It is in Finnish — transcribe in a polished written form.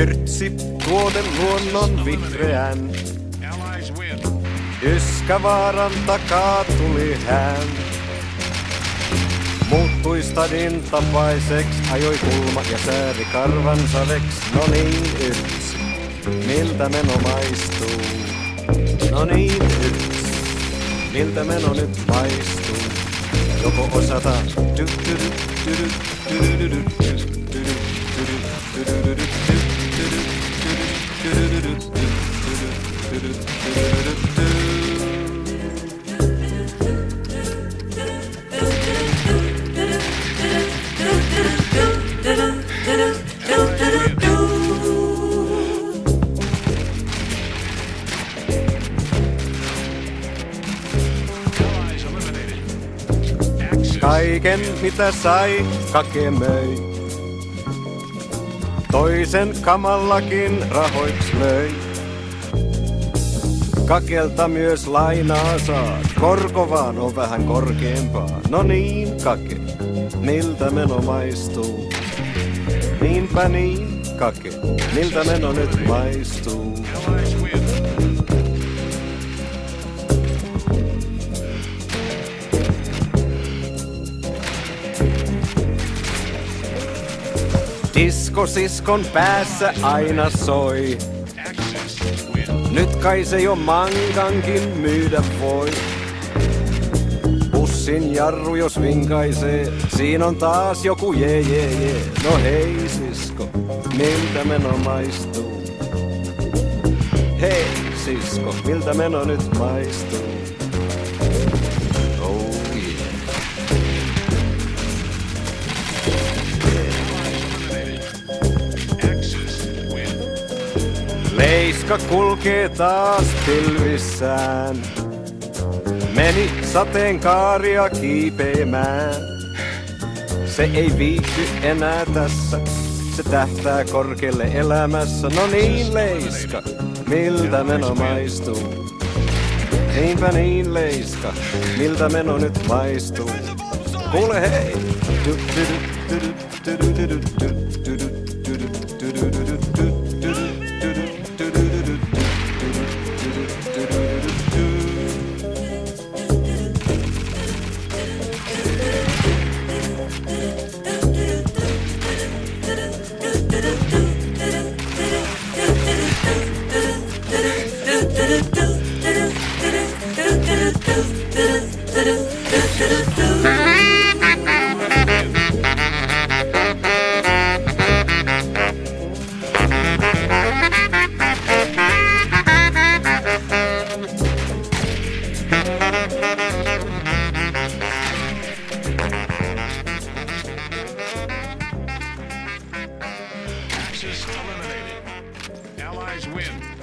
Yrtsi, tuoden luonnon vihreän. Yskävaaran takaa tuli hän. Muuttui stadin tapaiseks, ajoi kulma ja sääri karvansa veks. No niin, Yrtsi, miltä meno maistuu? No niin, Yrtsi, miltä meno nyt maistuu? Joko osata kaiken mitä sai, Kake möi. Toisen kamallakin rahoiks löi. Kakelta myös lainaa saa, korko vaan on vähän korkeampaa. No niin, Kake, miltä meno maistuu? Niinpä niin, Kake, miltä meno nyt maistuu? Disko siskon päässä aina soi. Nyt kai se jo mangankin myydä voi. Bussin jarru jos vinkaisee, siinä on taas joku jee. No hei sisko, miltä meno maistuu? Hei sisko, miltä meno nyt maistuu? Oh yeah. Leiska kulkee taas pilvissään. Meni sateenkaaria kiipeämään. Se ei viihdy enää tässä. Se tähtää korkealle elämässä. No niin, Leiska, miltä meno maistuu? Niinpä niin, Leiska, miltä meno nyt maistuu? Kuule hei! Eliminated. Allies win.